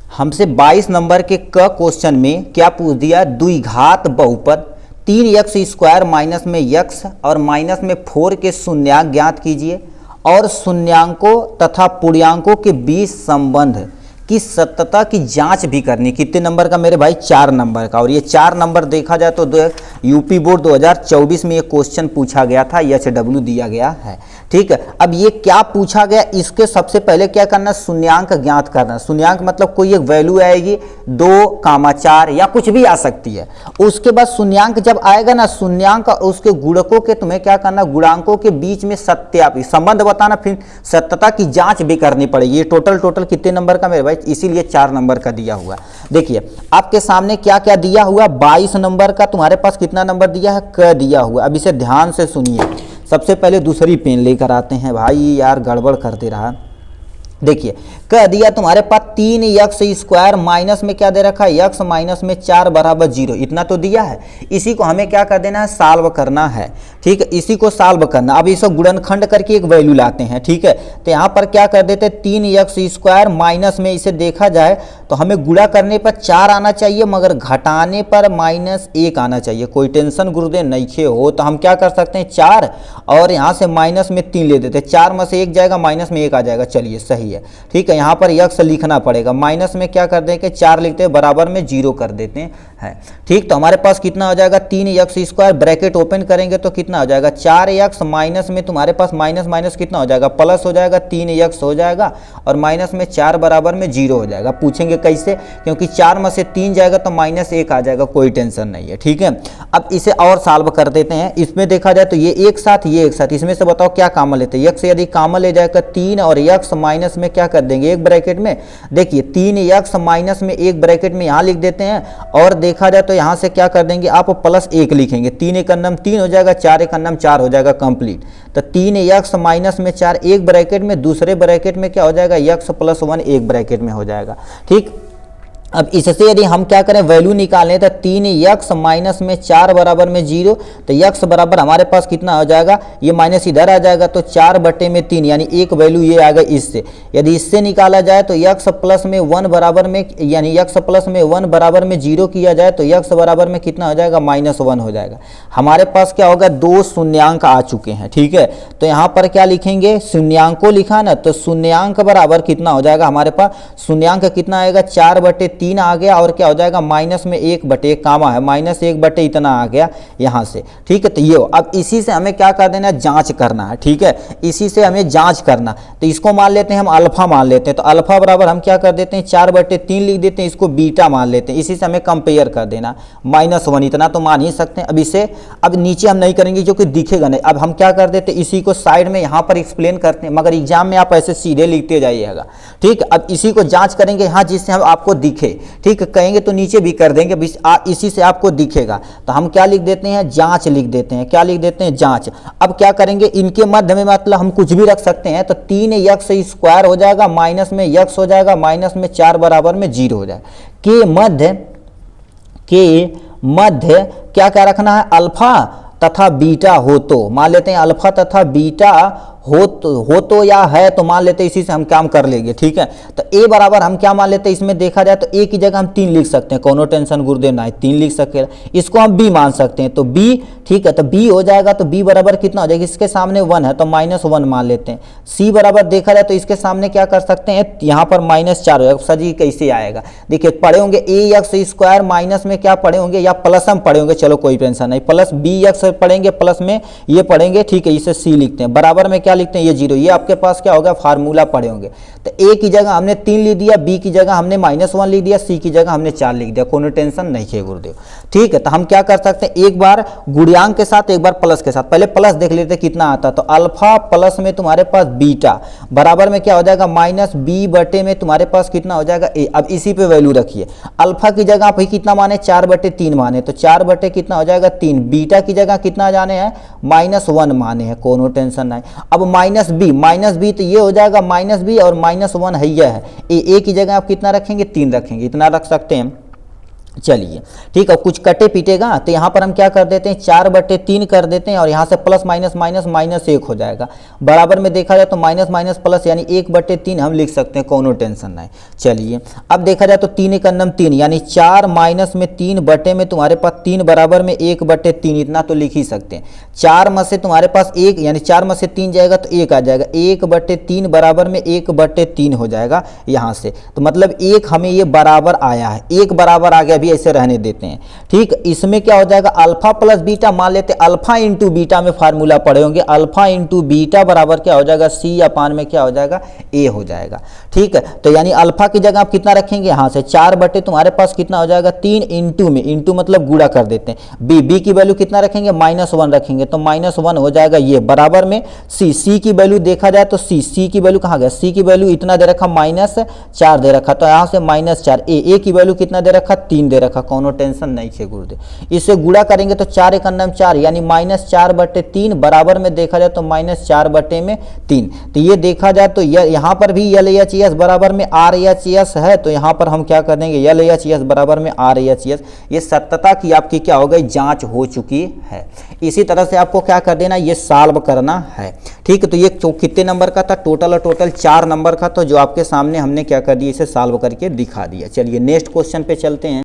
हमसे 22 नंबर के क क्वेश्चन में क्या पूछ दिया, द्विघात बहुपद 3x² माइनस में x और माइनस में 4 के शून्यांक ज्ञात कीजिए और शून्यांकों तथा पूर्णांकों के बीच संबंध की सत्यता की जांच भी करनी। कितने नंबर का मेरे भाई, 4 नंबर का। और ये 4 नंबर देखा जाए तो यूपी बोर्ड 2024 में ये क्वेश्चन पूछा गया था, HW दिया गया है। ठीक है, अब ये क्या पूछा गया, इसके सबसे पहले क्या करना, शून्यांक ज्ञात करना। शून्यांक मतलब कोई एक वैल्यू आएगी 2, 4 या कुछ भी आ सकती है। उसके बाद शून्यांक जब आएगा ना, शून्यांक और उसके गुणकों के तुम्हें क्या करना, गुणांकों के बीच में सत्यापित संबंध बताना, फिर सत्यता की जांच भी करनी पड़ेगी। ये टोटल कितने नंबर का मेरे भाई, इसीलिए 4 नंबर का दिया हुआ। देखिए आपके सामने क्या क्या दिया हुआ, 22 नंबर का तुम्हारे पास कितना नंबर दिया है, क दिया हुआ। अब इसे ध्यान से सुनिए। सबसे पहले दूसरी पेन लेकर आते हैं, भाई यार गड़बड़ कर दे रहा। देखिए कह दिया तुम्हारे पास 3x² माइनस में क्या दे रखा है, x माइनस में 4 बराबर 0, इतना तो दिया है। इसी को हमें क्या कर देना है, सॉल्व करना है। ठीक है, इसी को सॉल्व करना। अब इसे गुणनखंड करके एक वैल्यू लाते हैं। ठीक है, तो यहाँ पर क्या कर देते हैं, 3x² माइनस में इसे देखा जाए तो हमें गुणा करने पर 4 आना चाहिए, मगर घटाने पर -1 आना चाहिए। कोई टेंशन गुरुदेव नहीं हो, तो हम क्या कर सकते हैं, 4 और यहाँ से माइनस में 3 ले देते हैं। 4 में से 1 जाएगा, माइनस में 1 आ जाएगा। चलिए सही है। ठीक है, यहाँ पर x लिखना पड़ेगा, माइनस में क्या कर देंगे, 4 लिखते हैं, बराबर में 0 कर देते हैं। ठीक, तो हमारे पास कितना हो जाएगा, 3x² ब्रैकेट ओपन करेंगे तो कितना हो जाएगा, 4x माइनस में तुम्हारे पास माइनस माइनस कितना हो जाएगा, प्लस हो जाएगा, 3x हो जाएगा और माइनस में 4 बराबर में 0 हो जाएगा। पूछेंगे कैसे, क्योंकि 4 में से 3 जाएगा तो -1 आ जाएगा, कोई टेंशन नहीं है। ठीक है, अब इसे और सॉल्व कर देते हैं। इसमें देखा जाए तो ये एक साथ, ये एक साथ, इसमें से बताओ क्या कॉमन लेते हैं, x यदि कॉमन ले जाएगा 3 और x माइनस में क्या कर देंगे, एक ब्रैकेट में। देखिए 3x माइनस में एक ब्रैकेट में यहाँ लिख देते हैं और देखा जाए तो यहाँ से क्या कर देंगे, आप +1 लिखेंगे। 3 एक अन्नम 3 हो जाएगा, 4 एक अन्नम 4 हो जाएगा, कंप्लीट। तो 3x माइनस में 4 एक ब्रैकेट में, दूसरे ब्रैकेट में क्या हो जाएगा, x + 1 एक ब्रैकेट में हो जाएगा। ठीक, अब इससे यदि हम क्या करें, वैल्यू निकालें तो 3x माइनस में 4 बराबर में 0, तो x बराबर हमारे पास कितना हो जाएगा, ये माइनस इधर आ जाएगा तो 4/3 यानी एक वैल्यू ये आ गई इससे। यदि इससे निकाला जाए तो x प्लस में 1 बराबर में, यानी x प्लस में 1 बराबर में 0 किया जाए तो x बराबर में कितना हो जाएगा, -1 हो जाएगा। हमारे पास क्या होगा, 2 शून्यांक आ चुके हैं। ठीक है, तो यहाँ पर क्या लिखेंगे, शून्यांकों लिखा ना, तो शून्यांक बराबर कितना हो जाएगा, हमारे पास शून्यांक कितना आएगा, 4/3 आ गया और क्या हो जाएगा, माइनस में 1/, कामा है, -1/, इतना आ गया यहाँ से। ठीक है, तो ये अब इसी से हमें क्या कर देना है, जांच करना है। ठीक है, इसी से हमें जांच करना, तो इसको मान लेते हैं हम अल्फा मान लेते हैं। तो अल्फा बराबर हम क्या कर देते हैं, 4/3 लिख देते हैं, इसको बीटा मान लेते हैं। इसी से हमें कंपेयर कर देना, -1 इतना तो मान ही सकते हैं। अब इसे अब नीचे हम नहीं करेंगे जो कि दिखेगा नहीं। अब हम क्या कर देते हैं, इसी को साइड में यहाँ पर एक्सप्लेन करते हैं, मगर एग्जाम में आप ऐसे सीधे लिखते जाइएगा। ठीक, अब इसी को जांच करेंगे यहाँ, जिससे हम आपको दिखे। ठीक, कहेंगे तो नीचे भी कर देंगे, इसी से आपको दिखेगा। तो हम क्या लिख देते हैं, जांच लिख देते हैं। क्या लिख देते हैं, जांच। अब क्या करेंगे, इनके मध्य में मतलब हम कुछ भी रख सकते हैं, तो 3x² हो जाएगा, माइनस में x हो जाएगा, माइनस में 4 बराबर में 0 हो जाएगा। के मध्य क्या क्या रखना है, अल्फा तथा बीटा हो तो, मान लेते हैं अल्फा तथा बीटा हो तो या है तो मान लेते हैं, इसी से हम काम कर लेंगे। ठीक है, तो a बराबर हम क्या मान लेते हैं, इसमें देखा जाए तो a की जगह हम 3 लिख सकते हैं, कोनो टेंशन गुरुदेव ना, 3 लिख सकते हैं। इसको हम b मान सकते हैं, तो b, ठीक है, तो b हो जाएगा, तो b बराबर कितना हो जाएगा, इसके सामने 1 है तो -1 मान लेते हैं। c बराबर देखा जाए तो इसके सामने क्या कर सकते हैं, यहाँ पर -4 होगा। सर जी कैसे आएगा, देखिए पढ़े होंगे ax² माइनस में क्या पढ़े होंगे, या प्लस हम पढ़े होंगे, चलो कोई टेंशन नहीं, प्लस bx पढ़ेंगे, प्लस में ये पढ़ेंगे। ठीक है, इसे c लिखते हैं, बराबर में क्या लिखते हैं, ये 0। ये आपके पास क्या होगा, फार्मूला पढ़े होंगे। तो a की जगह हमने 3 लिख दिया, b की जगह हमने -1 लिख दिया, c की जगह हमने 4 लिख दिया, कोनो टेंशन नहीं है गुरुदेव। ठीक है, तो हम क्या कर सकते हैं, एक बार गुणियांक के साथ, एक बार प्लस के साथ। पहले प्लस देख लेते हैं कितना आता है, तो अल्फा प्लस में तुम्हारे पास बीटा बराबर में क्या हो जाएगा, -b/, में तुम्हारे पास कितना हो जाएगा, a। अब इसी पे वैल्यू रखिए, अल्फा की जगह आप कितना माने, 4/3 माने, तो 4/ कितना हो जाएगा, 3। बीटा की जगह कितना जाने हैं, -1 माने हैं, कोनो टेंशन नहीं। अब -b तो ये हो जाएगा -b और -1 है, यह है। a की जगह आप कितना रखेंगे, 3 रखेंगे, इतना रख सकते हैं। चलिए ठीक है, कुछ कटे पीटेगा तो यहाँ पर हम क्या कर देते हैं 4/3 कर देते हैं और यहाँ से प्लस माइनस माइनस माइनस 1 हो जाएगा। बराबर में देखा जाए तो माइनस माइनस प्लस यानी 1/3 हम लिख सकते हैं, कोनो टेंशन नहीं। चलिए अब देखा जाए तो 3 एक अन्नम 3 यानी 4 माइनस में 3 बटे में तुम्हारे पास 3 बराबर में 1/3 इतना तो लिख ही सकते हैं। 4 में से तुम्हारे पास 1 यानी 4 में से 3 जाएगा तो 1 आ जाएगा, 1/3 बराबर में 1/3 हो जाएगा यहाँ से। तो मतलब 1 हमें ये बराबर आया है, 1 बराबर आ गया, अभी ऐसे रहने देते हैं। ठीक, इसमें क्या हो जाएगा अल्फा प्लस बीटा, मान लेते अल्फा इंटू बीटा में फार्मूला पढ़े होंगे, अल्फा इंटू बीटा बराबर क्या हो जाएगा सी अपान में क्या हो जाएगा ए हो जाएगा। ठीक है, तो यानी अल्फा की जगह आप कितना रखेंगे यहाँ से 4 बटे तुम्हारे पास कितना हो जाएगा 3 इंटू में, इंटू मतलब गुणा कर देते हैं, बी की वैल्यू कितना रखेंगे -1 रखेंगे तो -1 हो जाएगा ये बराबर में सी की वैल्यू देखा जाए तो सी की वैल्यू कहाँ गया, सी की वैल्यू इतना दे रखा -4 दे रखा, तो यहाँ से -4 ए की वैल्यू कितना दे रखा 3 दे रखा, कोनो टेंशन नहीं है गुरुदेव। इससे गुणा करेंगे तो 4 एक अन्नम 4 यानी -4/3 बराबर में देखा जाए तो -4/3। तो ये देखा जाए तो यहाँ पर भी LHS बराबर में RHS है, तो यहाँ पर हम क्या कर देंगे LHS बराबर में RHS। ये सत्यता की आपकी क्या हो गई जांच हो चुकी है। इसी तरह से आपको क्या कर देना ये सॉल्व करना है। ठीक है, तो ये कितने नंबर का था टोटल 4 नंबर का, तो जो आपके सामने हमने क्या कर दिया इसे सॉल्व करके दिखा दिया। चलिए नेक्स्ट क्वेश्चन पे चलते हैं।